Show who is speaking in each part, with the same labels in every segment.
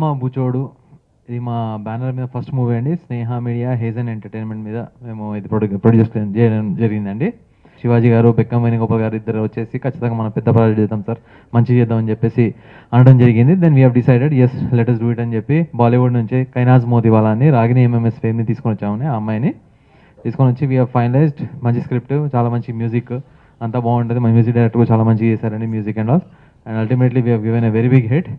Speaker 1: మా బుచోడు ఇది మా బ్యానర్ మీద ఫస్ట్ మూవీ అండి. స్నేహ మీడియా హేజన్ ఎంటర్టైన్మెంట్ మీద మేము ఇది ప్రొడ్యూస్ చేయడం జరిగిందండి. శివాజీ గారు, బెక్కం వేణుగోపాల్ గారు ఇద్దరు వచ్చేసి ఖచ్చితంగా మనం పెద్ద ప్రాజెక్ట్ చేద్దాం సార్, మంచి చేద్దాం చెప్పేసి అనడం జరిగింది. Then we have decided as let us do it అని చెప్పి బాలీవుడ్ నుంచి కైనాజ్ మోతివాలా అని రాగిని ఎంఎంఎస్ ఫేమ్ని తీసుకొని వచ్చామని, ఆ అమ్మాయిని తీసుకొని వచ్చి వీ హ్యావ్ ఫైనలైజ్డ్. మంచి స్క్రిప్ట్, చాలా మంచి మ్యూజిక్, అంతా బాగుంటుంది. మా మ్యూజిక్ డైరెక్టర్ చాలా మంచిగా చేశారండి music and all. And ultimately we have given a very big hit.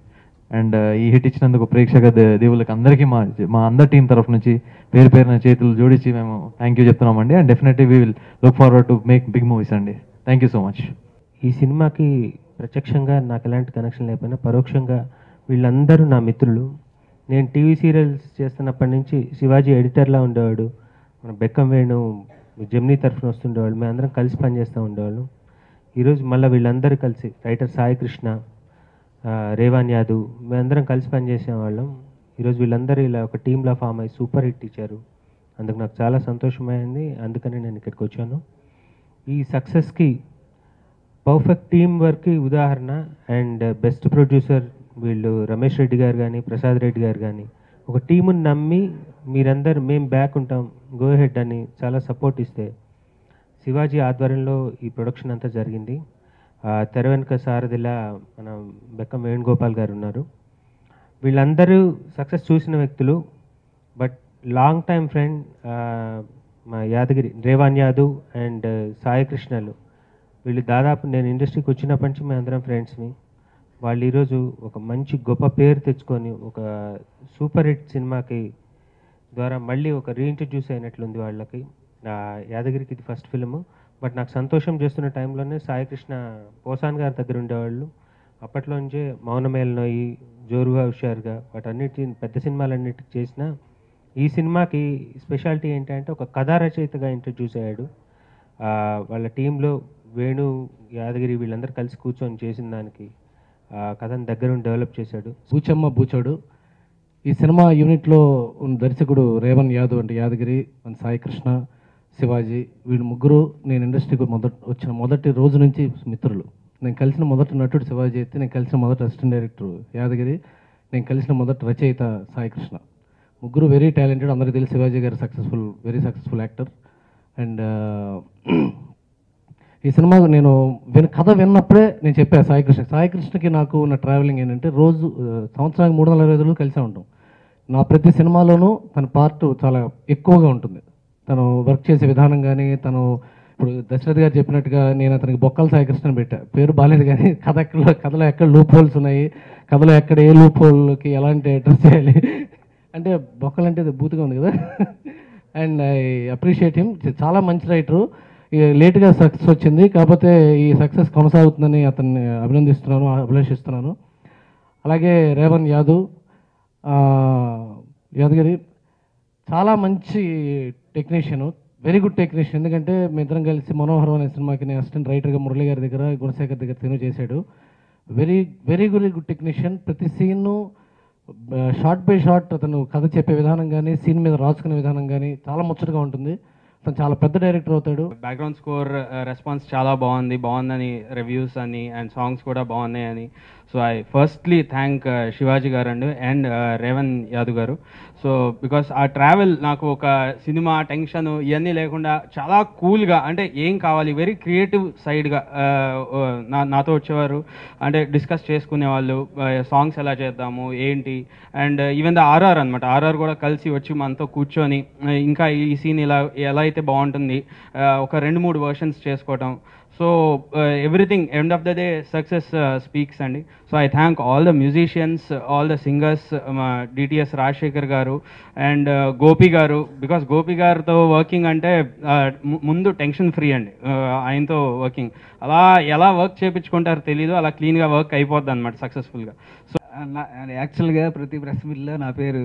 Speaker 1: And ఈ హిట్ ఇచ్చినందుకు ప్రేక్షక దేవుళ్ళకి అందరికీ మా అందరి టీం తరఫు నుంచి పేరు పేరున చేతులు జోడించి మేము థ్యాంక్ యూ చెప్తున్నామండి. And definitely we will look forward to make big movies అండి. Thank you so much.
Speaker 2: ఈ సినిమాకి ప్రత్యక్షంగా నాకు ఎలాంటి కనెక్షన్ లేకపోయినా పరోక్షంగా వీళ్ళందరూ నా మిత్రులు. నేను టీవీ సీరియల్స్ చేస్తున్నప్పటి నుంచి శివాజీ ఎడిటర్లా ఉండేవాడు, మన బెక్కం వేణు జెమినీ తరఫున వస్తుండేవాళ్ళు, మేము అందరం కలిసి పనిచేస్తూ ఉండేవాళ్ళం. ఈరోజు మళ్ళీ వీళ్ళందరూ కలిసి రైటర్ సాయి కృష్ణ, రేవాన్ యాదవ్, మేమందరం కలిసి పనిచేసేవాళ్ళం. ఈరోజు వీళ్ళందరూ ఇలా ఒక టీంలా ఫామ్ అయ్యి సూపర్ హిట్ ఇచ్చారు. అందుకు నాకు చాలా సంతోషమైంది. అందుకని నేను ఇక్కడికి వచ్చాను. ఈ సక్సెస్కి పర్ఫెక్ట్ టీం వర్క్కి ఉదాహరణ అండ్ బెస్ట్ ప్రొడ్యూసర్ వీళ్ళు రమేష్ రెడ్డి గారు కానీ ప్రసాద్ రెడ్డి గారు కానీ ఒక టీముని నమ్మి మీరందరూ మేము బ్యాక్ ఉంటాం, గో హెడ్ అని చాలా సపోర్ట్ ఇస్తే శివాజీ ఆధ్వర్యంలో ఈ ప్రొడక్షన్ అంతా జరిగింది. తెర వెనుక సారథిలా మన బెక్కం వేణుగోపాల్ గారు ఉన్నారు. వీళ్ళందరూ సక్సెస్ చూసిన వ్యక్తులు, బట్ లాంగ్ టైమ్ ఫ్రెండ్ మా యాదగిరి రేవాన్ యాదవ్ అండ్ సాయి కృష్ణలు. వీళ్ళు దాదాపు నేను ఇండస్ట్రీకి వచ్చినప్పటి నుంచి మేము అందరం ఫ్రెండ్స్ని. వాళ్ళు ఈరోజు ఒక మంచి గొప్ప పేరు తెచ్చుకొని ఒక సూపర్ హిట్ సినిమాకి ద్వారా మళ్ళీ ఒక రీఇంట్రడ్యూస్ అయినట్లుంది వాళ్ళకి. యాదగిరికి ఇది ఫస్ట్ ఫిల్ము. బట్ నాకు సంతోషం చేస్తున్న టైంలోనే సాయి కృష్ణ పోసాన్ గారి దగ్గర ఉండేవాళ్ళు. అప్పట్లో నుంచే మౌనమేలనోయి, జోరుగా హుషారుగా వాటన్నిటి పెద్ద సినిమాలన్నిటికి చేసిన ఈ సినిమాకి స్పెషాలిటీ ఏంటంటే ఒక కథా రచయితగా ఇంట్రడ్యూస్ అయ్యాడు. వాళ్ళ టీంలో వేణు, యాదగిరి వీళ్ళందరూ కలిసి కూర్చొని చేసిన దానికి కథను దగ్గరుండి డెవలప్ చేశాడు.
Speaker 3: బూచమ్మ బూచోడు ఈ సినిమా యూనిట్లో ఉన్న దర్శకుడు రేవన్ యాదవ్ అంటే యాదగిరి, మన సాయి కృష్ణ, శివాజీ, వీళ్ళు ముగ్గురు నేను ఇండస్ట్రీకి వచ్చిన మొదటి రోజు నుంచి మిత్రులు. నేను కలిసిన మొదటి నటుడు శివాజీ అయితే, నేను కలిసిన మొదటి అసిస్టెంట్ డైరెక్టర్ యాదగిరి, నేను కలిసిన మొదటి రచయిత సాయి కృష్ణ. ముగ్గురు వెరీ టాలెంటెడ్. అందరికీ తెలిసి శివాజీ గారు వెరీ సక్సెస్ఫుల్ యాక్టర్. అండ్ ఈ సినిమా నేను కథ విన్నప్పుడే నేను చెప్పాను సాయి కృష్ణకి నాకు ఉన్న ట్రావెలింగ్ ఏంటంటే రోజు సంవత్సరానికి 365 రోజులు కలిసే ఉంటాం. నా ప్రతి సినిమాలోనూ తన పార్ట్ చాలా ఎక్కువగా ఉంటుంది. తను వర్క్ చేసే విధానం కానీ, తను ఇప్పుడు దశరథ్ గారు చెప్పినట్టుగా నేను అతనికి బొక్కల సాయి కృష్ణ పెట్టా. పేరు బాగాలేదు కానీ కథలో ఎక్కడ లూప్ హోల్స్ ఉన్నాయి, కథలో ఎక్కడ ఏ లూప్ హోల్కి ఎలాంటి అడ్రస్ చేయాలి అంటే బొక్కలు అంటే బూతుగా ఉంది కదా. And I appreciate him. చాలా మంచి రైటరు. లేట్గా సక్సెస్ వచ్చింది, కాకపోతే ఈ సక్సెస్ కొనసాగుతుందని అతన్ని అభిలషిస్తున్నాను. అలాగే రేవన్ యాదవ్, యాదగిరి చాలా మంచి టెక్నీషియను, వెరీ గుడ్ టెక్నీషియన్. ఎందుకంటే మీ ఇద్దరం కలిసి మనోహరం అనే సినిమాకి నేను అసిస్టెంట్ రైటర్గా మురళి గారి దగ్గర, గుణశేఖర్ దగ్గర తిను చేశాడు. Very very very good technician. ప్రతి సీను షార్ట్ బై షార్ట్ అతను కథ చెప్పే విధానం కానీ, సీన్ మీద రాసుకునే విధానం కానీ చాలా ముచ్చటగా ఉంటుంది. అతను చాలా పెద్ద డైరెక్టర్ అవుతాడు.
Speaker 4: బ్యాక్గ్రౌండ్ స్కోర్ రెస్పాన్స్ చాలా బాగుందని రివ్యూస్ అని అండ్ సాంగ్స్ కూడా బాగున్నాయని. So I firstly thank Shivaji గారు అండ్ రేవన్ యాదవ్ గారు. సో బికాస్ ఆ ట్రావెల్ నాకు ఒక సినిమా టెన్షన్ ఇవన్నీ లేకుండా చాలా కూల్గా, అంటే ఏం కావాలి వెరీ క్రియేటివ్ సైడ్గా నాతో వచ్చేవారు. అంటే డిస్కస్ చేసుకునేవాళ్ళు, సాంగ్స్ ఎలా చేద్దాము ఏంటి. అండ్ ఈవెన్ ద ఆర్ఆర్ అనమాట, ఆర్ఆర్ కూడా కలిసి వచ్చి మనతో కూర్చొని ఇంకా ఈ సీన్ ఎలా అయితే బాగుంటుంది ఒక 2-3 వర్షన్స్ చేసుకోవటం. So everything end of the day success speaks అండి. So I thank all the musicians, all the singers, DTS Rajasekhar గారు అండ్ గోపి గారు. బికాస్ గోపి గారితో వర్కింగ్ అంటే ముందు టెన్షన్ ఫ్రీ అండి. ఆయనతో వర్కింగ్ అలా ఎలా వర్క్ చేయించుకుంటారో తెలీదు, అలా క్లీన్గా వర్క్ అయిపోద్ది అనమాట సక్సెస్ఫుల్గా. సో
Speaker 5: యాక్చువల్గా ప్రతి ప్రెస్ మీట్లో నా పేరు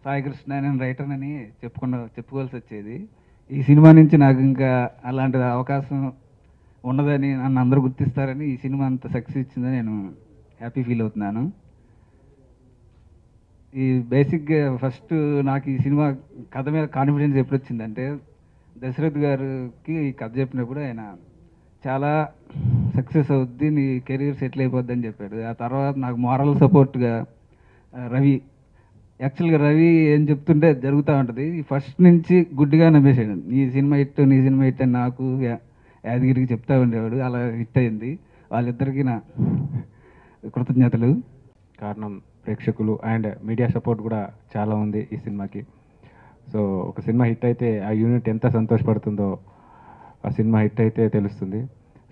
Speaker 5: సాయి కృష్ణ, నేను రైటర్నని చెప్పుకోవాల్సి వచ్చేది. ఈ సినిమా నుంచి నాకు ఇంకా అలాంటి అవకాశం ఉన్నదని, నన్ను అందరూ గుర్తిస్తారని, ఈ సినిమా అంత సక్సెస్ ఇచ్చిందని నేను హ్యాపీ ఫీల్ అవుతున్నాను. ఈ బేసిక్గా ఫస్ట్ నాకు ఈ సినిమా కథ మీద కాన్ఫిడెన్స్ ఎప్పుడు వచ్చిందంటే, దశరథ్ గారికి ఈ కథ చెప్పినప్పుడు ఆయన చాలా సక్సెస్ అవుద్ది, నీ కెరీర్ సెటిల్ అయిపోద్ది అని చెప్పాడు. ఆ తర్వాత నాకు మారల్ సపోర్ట్గా రవి. యాక్చువల్గా రవి ఏం చెప్తుంటే జరుగుతూ ఉంటుంది. ఫస్ట్ నుంచి గుడ్డిగా నమ్మేసాడు. నీ సినిమా హిట్ అని నాకు యాదగిరికి చెప్తా ఉండేవాడు. అలా హిట్ అయింది. వాళ్ళిద్దరికీ నా కృతజ్ఞతలు.
Speaker 6: కారణం ప్రేక్షకులు అండ్ మీడియా సపోర్ట్ కూడా చాలా ఉంది ఈ సినిమాకి. సో ఒక సినిమా హిట్ అయితే ఆ యూనిట్ ఎంత సంతోషపడుతుందో ఆ సినిమా హిట్ అయితే తెలుస్తుంది.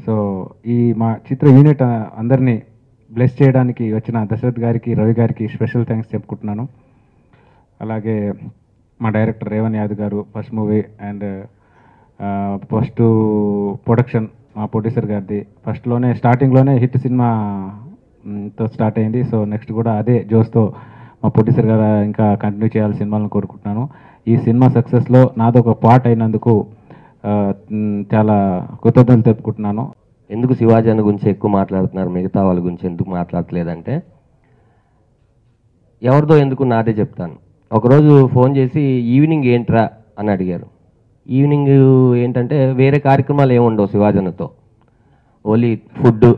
Speaker 6: సో ఈ మా చిత్ర యూనిట్ అందరినీ బ్లెస్ చేయడానికి వచ్చిన దశరథ్ గారికి, రవి గారికి స్పెషల్ థ్యాంక్స్ చెప్పుకుంటున్నాను. అలాగే మా డైరెక్టర్ రేవన్ యాదవ్ గారు, first movie and first production మా ప్రొడ్యూసర్ గారిది. ఫస్ట్లోనే స్టార్టింగ్లోనే హిట్ సినిమాతో స్టార్ట్ అయింది. సో నెక్స్ట్ కూడా అదే జోస్తో మా ప్రొడ్యూసర్ గారు ఇంకా కంటిన్యూ చేయాలి సినిమాలను కోరుకుంటున్నాను. ఈ సినిమా సక్సెస్లో నాదొక పార్ట్ అయినందుకు చాలా కృతజ్ఞతలు తెలుపుకుంటున్నాను.
Speaker 7: ఎందుకు శివాజీ అన్న గురించి ఎక్కువ మాట్లాడుతున్నారు, మిగతా వాళ్ళ గురించి ఎందుకు మాట్లాడట్లేదంటే, ఎవరిదో ఎందుకు నాదే చెప్తాను. ఒకరోజు ఫోన్ చేసి ఈవినింగ్ ఏంట్రా అని అడిగారు. ఈవినింగ్ ఏంటంటే వేరే కార్యక్రమాలు ఏముండవు శివాజీ అన్నతో, ఓన్లీ ఫుడ్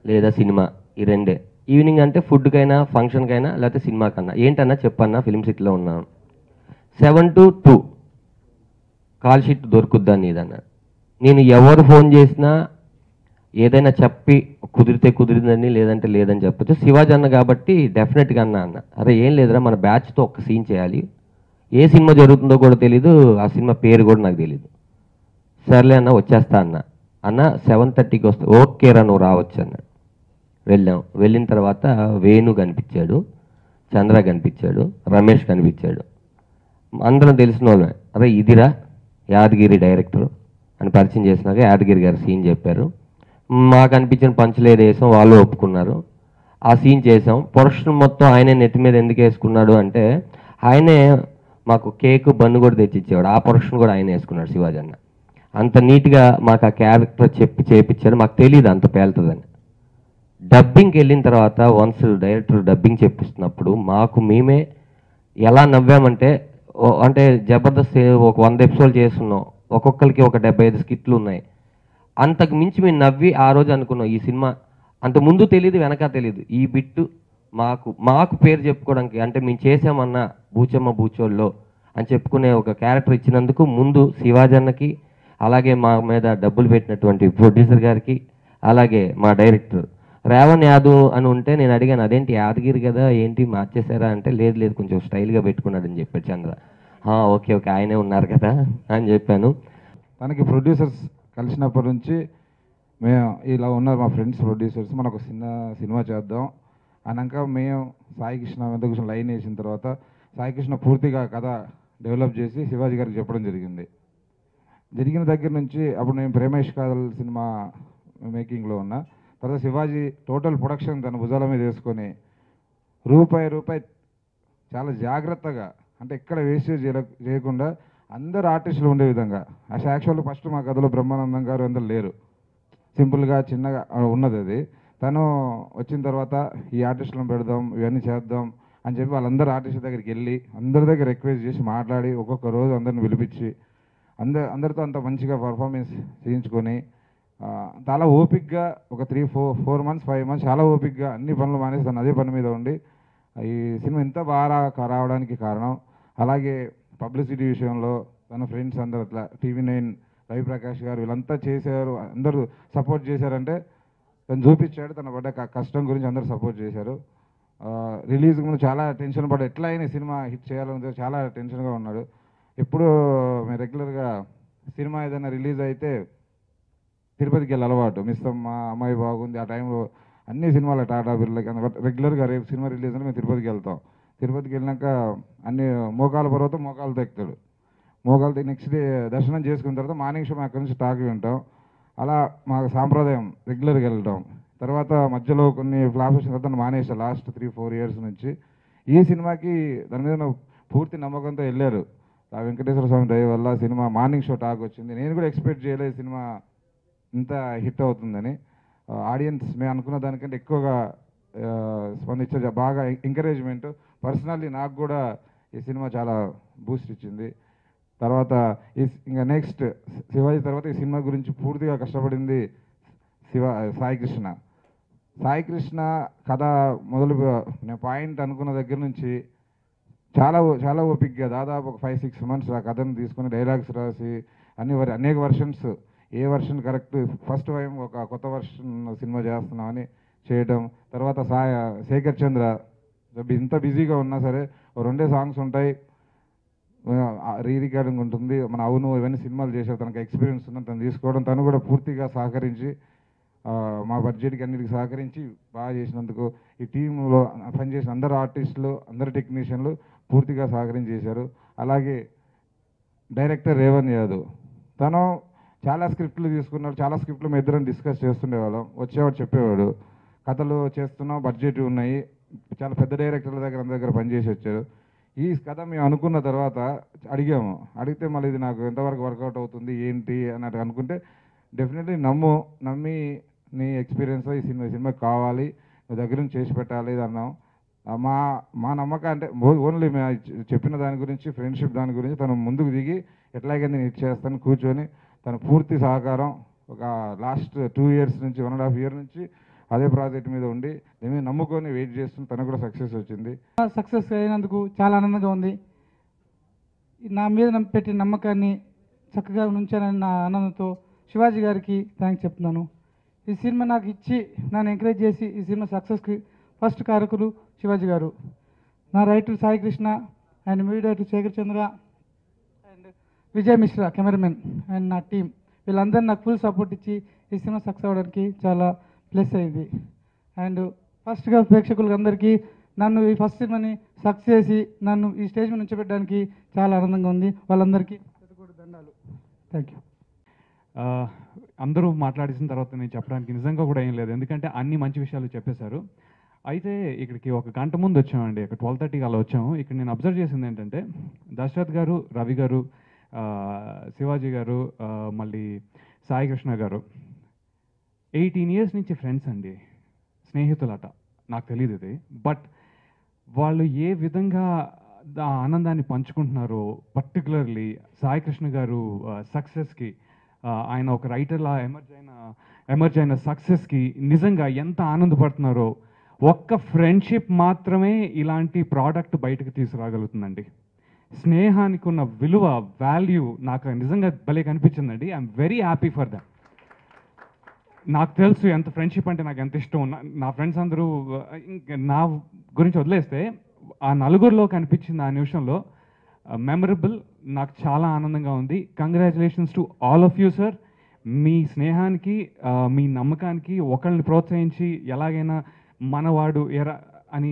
Speaker 7: లేదా సినిమా, ఈ రెండే. ఈవినింగ్ అంటే ఫుడ్కైనా ఫంక్షన్కైనా లేకపోతే సినిమాకన్నా. ఏంటన్నా చెప్పన్నా, ఫిల్మ్ సిటీలో ఉన్నాను, 7 to 2 కాల్ షీట్ దొరుకుద్దా నీదన్నారు. నేను ఎవరు ఫోన్ చేసినా ఏదైనా చెప్పి కుదిరితే కుదిరిందని లేదంటే లేదని చెప్పచ్చు. శివాజీ అన్న కాబట్టి డెఫినెట్గా అన్న అరే ఏం లేదురా మన బ్యాచ్తో ఒక్క సీన్ చేయాలి, ఏ సినిమా జరుగుతుందో కూడా తెలీదు, ఆ సినిమా పేరు కూడా నాకు తెలీదు. సర్లే అన్న వచ్చేస్తా అన్న 7:30కి వస్తే ఓకేరా నువ్వు రావచ్చు అన్నాడు. వెళ్ళాం. వెళ్ళిన తర్వాత వేణు కనిపించాడు, చంద్ర కనిపించాడు, రమేష్ కనిపించాడు. అందరం తెలిసిన వాళ్ళే. అరే ఇదిరా యాదగిరి డైరెక్టర్ అని పరిచయం చేసినాక యాదగిరి గారు సీన్ చెప్పారు. మాకు అనిపించిన పంచులేదు వేసాం, వాళ్ళు ఒప్పుకున్నారు. ఆ సీన్ చేసాం. ప్రొడక్షన్ మొత్తం ఆయనే నెత్తి మీద ఎందుకు వేసుకున్నాడు అంటే, ఆయనే మాకు కేక్ బన్ను కూడా తెచ్చిచ్చేవాడు. ఆ ప్రొడక్షన్ కూడా ఆయన వేసుకున్నాడు శివాజీ అన్న. అంత నీట్గా మాకు ఆ క్యారెక్టర్ చెప్పి చేపించాడు. మాకు తెలియదు అంత పేలుతుందని. డబ్బింగ్కి వెళ్ళిన తర్వాత వన్స్ డైరెక్టర్ డబ్బింగ్ చెప్పిస్తున్నప్పుడు మాకు మేమే ఎలా నవ్వామంటే, అంటే జబర్దస్త్ ఒక 100 ఎపిసోడ్ చేస్తున్నాం, ఒక్కొక్కరికి ఒక 75 స్కిట్లు ఉన్నాయి. అంతకు మించి మేము నవ్వి ఆ రోజు అనుకున్నాం ఈ సినిమా అంత ముందు తెలియదు వెనక తెలియదు, ఈ బిట్టు మాకు పేరు చెప్పుకోవడానికి, అంటే మేము చేసామన్నా బూచమ్మ బూచోళ్ళలో అని చెప్పుకునే ఒక క్యారెక్టర్ ఇచ్చినందుకు ముందు శివాజీ అన్నకి, అలాగే మా మీద డబ్బులు పెట్టినటువంటి ప్రొడ్యూసర్ గారికి, అలాగే మా డైరెక్టర్ రేవన్ యాదవ్ అని ఉంటే నేను అడిగాను అదేంటి యాదగిరి కదా ఏంటి మార్చేశారా అంటే, లేదు లేదు కొంచెం స్టైల్గా పెట్టుకున్నాడని చెప్పాడు చంద్ర. ఓకే ఓకే ఆయనే ఉన్నారు కదా అని చెప్పాను.
Speaker 8: తనకి ప్రొడ్యూసర్స్ కలిసినప్పటి నుంచి మేము ఇలా ఉన్నారు మా ఫ్రెండ్స్ ప్రొడ్యూసర్స్, మనం ఒక సినిమా చేద్దాం అన్నాక మేము సాయికృష్ణ మీద కొంచెం లైన్ వేసిన తర్వాత సాయికృష్ణ పూర్తిగా కథ డెవలప్ చేసి శివాజీ గారికి చెప్పడం జరిగిన దగ్గర నుంచి అప్పుడు నేను ప్రేమేష్ కాదల్ సినిమా మేకింగ్లో ఉన్నా. తర్వాత శివాజీ టోటల్ ప్రొడక్షన్ తన భుజాల మీద వేసుకొని రూపాయి చాలా జాగ్రత్తగా, అంటే ఎక్కడ వేస్టేజ్ చేయకుండా అందరు ఆర్టిస్టులు ఉండే విధంగా. యాక్చువల్గా ఫస్ట్ మా కథలో బ్రహ్మానందం గారు అందరు లేరు, సింపుల్గా చిన్నగా ఉన్నది అది. తను వచ్చిన తర్వాత ఈ ఆర్టిస్టులను పెడదాం ఇవన్నీ చేద్దాం అని చెప్పి వాళ్ళందరూ ఆర్టిస్టుల దగ్గరికి వెళ్ళి అందరి దగ్గర రిక్వెస్ట్ చేసి మాట్లాడి ఒక్కొక్క రోజు అందరిని పిలిపించి అందరితో అంత మంచిగా పర్ఫార్మెన్స్ చేయించుకొని చాలా ఓపిక్గా ఒక 3-4 months 5 months చాలా ఓపిక్గా అన్ని పనులు మానేసి తను అదే పని మీద ఉండి ఈ సినిమా ఇంత బాగా రావడానికి కారణం. అలాగే పబ్లిసిటీ విషయంలో తన ఫ్రెండ్స్ అందరూ అట్లా TV9 రవిప్రకాష్ గారు వీళ్ళంతా చేశారు, అందరూ సపోర్ట్ చేశారంటే తను చూపించాడు. తన పడ్డ కష్టం గురించి అందరూ సపోర్ట్ చేశారు. రిలీజ్ ముందు చాలా టెన్షన్ పడ్డా, ఎట్లా అయినా సినిమా హిట్ చేయాలని చాలా టెన్షన్గా ఉన్నాడు. ఎప్పుడు మేము రెగ్యులర్గా సినిమా ఏదైనా రిలీజ్ అయితే తిరుపతికి వెళ్ళి అలవాటు, మిస్సమ్మ, అమ్మాయి బాగుంది, ఆ టైంలో అన్ని సినిమాలు టాటా బిర్లా రెగ్యులర్గా రేపు సినిమా రిలీజ్ అని మేము తిరుపతికి వెళ్తాం. తిరుపతికి వెళ్ళినాక అన్ని మోకాల పర్వతం మోకాలతో ఎక్కుతాడు. మోకాలతో నెక్స్ట్ డే దర్శనం చేసుకున్న తర్వాత మార్నింగ్ షో అక్కడి నుంచి టాక్ వింటాం. అలా మాకు సాంప్రదాయం రెగ్యులర్గా వెళ్ళటం. తర్వాత మధ్యలో కొన్ని ఫ్లాప్స్ వచ్చిన తర్వాత మానేసా లాస్ట్ 3-4 years నుంచి. ఈ సినిమాకి దాని మీద పూర్తి నమ్మకంతో వెళ్ళారు. ఆ వెంకటేశ్వర స్వామి దయ వల్ల సినిమా మార్నింగ్ షో టాక్ వచ్చింది. నేను కూడా ఎక్స్పెక్ట్ చేయలేదు సినిమా ఇంత హిట్ అవుతుందని. ఆడియన్స్ మేము అనుకున్న దానికంటే ఎక్కువగా స్పందించారు, బాగా ఎంకరేజ్మెంట్. పర్సనల్లీ నాకు కూడా ఈ సినిమా చాలా బూస్ట్ ఇచ్చింది. తర్వాత ఇంకా నెక్స్ట్ శివాజీ తర్వాత ఈ సినిమా గురించి పూర్తిగా కష్టపడింది సాయికృష్ణ. సాయి కృష్ణ కథ నేను పాయింట్ అనుకున్న దగ్గర నుంచి చాలా ఓపిక్గా దాదాపు ఒక 5-6 months ఆ కథను తీసుకుని డైలాగ్స్ రాసి అనేక వర్షన్స్, ఏ వర్షన్ కరెక్ట్, ఫస్ట్ టైం ఒక కొత్త వర్షన్ సినిమా చేస్తున్నామని చేయడం. తర్వాత శేఖర్ చంద్ర ఇంత బిజీగా ఉన్నా సరే 2 సాంగ్స్ ఉంటాయి, రికార్డింగ్ ఉంటుంది, మన అవును ఇవన్నీ సినిమాలు చేశారు, తనకు ఎక్స్పీరియన్స్ ఉందని తను తీసుకోవడం, తను కూడా పూర్తిగా సహకరించి మా బడ్జెట్కి అన్నిటికి సహకరించి బాగా చేసినందుకు ఈ టీంలో పనిచేసిన అందరు ఆర్టిస్టులు, అందరు టెక్నీషియన్లు పూర్తిగా సహకరించి చేశారు. అలాగే డైరెక్టర్ రేవణ్ యాదవ్, తను చాలా స్క్రిప్ట్లు తీసుకున్నాడు, చాలా స్క్రిప్ట్లు మేము ఇద్దరం డిస్కస్ చేస్తుండేవాళ్ళం. వచ్చేవాడు చెప్పేవాడు, కథలు చేస్తున్నాం, బడ్జెట్ ఉన్నాయి, చాలా పెద్ద డైరెక్టర్ల దగ్గర పనిచేసి వచ్చారు. ఈ కథ మేము అనుకున్న తర్వాత అడిగితే మళ్ళీ ఇది నాకు ఎంతవరకు వర్కౌట్ అవుతుంది ఏంటి అన్నట్టు అనుకుంటే, డెఫినెట్లీ నమ్మి నీ ఎక్స్పీరియన్స్ ఈ సినిమాకి కావాలి, నువ్వు దగ్గర నుంచి చేసి పెట్టాలి అన్నాం. మా నమ్మకం అంటే ఓన్లీ చెప్పిన దాని గురించి, ఫ్రెండ్షిప్ దాని గురించి తను ముందుకు దిగి ఎట్లాగైతే నేను ఇచ్చేస్తాను కూర్చొని తన పూర్తి సహకారం ఒక లాస్ట్ 2 years నుంచి 1.5 year నుంచి అదే ప్రాజెక్ట్ మీద ఉండి నేను నమ్ముకొని వెయిట్ చేస్తున్న తనకు కూడా సక్సెస్ వచ్చింది.
Speaker 9: సక్సెస్ అయినందుకు చాలా ఆనందంగా ఉంది. నా మీద పెట్టిన నమ్మకాన్ని చక్కగా ఉంచానని నా ఆనందంతో శివాజీ గారికి థ్యాంక్స్ చెప్తున్నాను. ఈ సినిమా నాకు ఇచ్చి నన్ను ఎంకరేజ్ చేసి ఈ సినిమా సక్సెస్కి ఫస్ట్ కారకులు శివాజీ గారు. నా writer Sai Krishna and music director Shekhar Chandra and Vijay Mishra cameraman and నా టీం, వీళ్ళందరూ నాకు ఫుల్ సపోర్ట్ ఇచ్చి ఈ సినిమా సక్సెస్ అవ్వడానికి చాలా ప్లస్ అయింది. అండ్ ఫస్ట్గా ప్రేక్షకులకి అందరికీ నన్ను ఈ ఫస్ట్ సినిమాని సక్సెస్ చేసి నన్ను ఈ స్టేజ్ మీద ఉంచబెట్టడానికి చాలా ఆనందంగా ఉంది. వాళ్ళందరికీ దండాలు. Thank you.
Speaker 6: అందరూ మాట్లాడిన తర్వాత నేను చెప్పడానికి నిజంగా కూడా ఏం లేదు, ఎందుకంటే అన్ని మంచి విషయాలు చెప్పేశారు. అయితే ఇక్కడికి 1 గంట ముందు వచ్చామండి, ఇక్కడ 12:30 అలా వచ్చాము. ఇక్కడ నేను అబ్జర్వ్ చేసింది ఏంటంటే దశరథ్ గారు, రవి గారు, శివాజీ గారు, మళ్ళీ సాయి కృష్ణ గారు 18 years నుంచి ఫ్రెండ్స్ అండి, స్నేహితులట. నాకు తెలియదు ఇది, బట్ వాళ్ళు ఏ విధంగా ఆ ఆనందాన్ని పంచుకుంటున్నారో, పర్టికులర్లీ సాయి కృష్ణ గారు సక్సెస్కి, ఆయన ఒక రైటర్లా ఎమర్జ్ అయిన సక్సెస్కి నిజంగా ఎంత ఆనందపడుతున్నారో, ఒక్క ఫ్రెండ్షిప్ మాత్రమే ఇలాంటి ప్రోడక్ట్ బయటకు తీసుకురాగలుగుతుందండి. స్నేహానికి ఉన్న విలువ, వాల్యూ నాకు నిజంగా భలే కనిపించిందండి. I'm very happy for that. నాకు తెలుసు ఎంత ఫ్రెండ్షిప్ అంటే నాకు ఎంత ఇష్టం. నా ఫ్రెండ్స్ అందరూ నా గురించి వదిలేస్తే ఆ నలుగురిలో కనిపించింది ఆ నిమిషంలో మెమరబుల్. నాకు చాలా ఆనందంగా ఉంది. Congratulations to all of you sir. మీ స్నేహానికి, మీ నమ్మకానికి ఒకళ్ళని ప్రోత్సహించి ఎలాగైనా మనవాడు ఎరా అని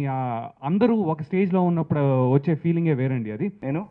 Speaker 6: అందరూ ఒక స్టేజ్లో ఉన్నప్పుడు వచ్చే ఫీలింగే వేరండి అది.
Speaker 10: నేను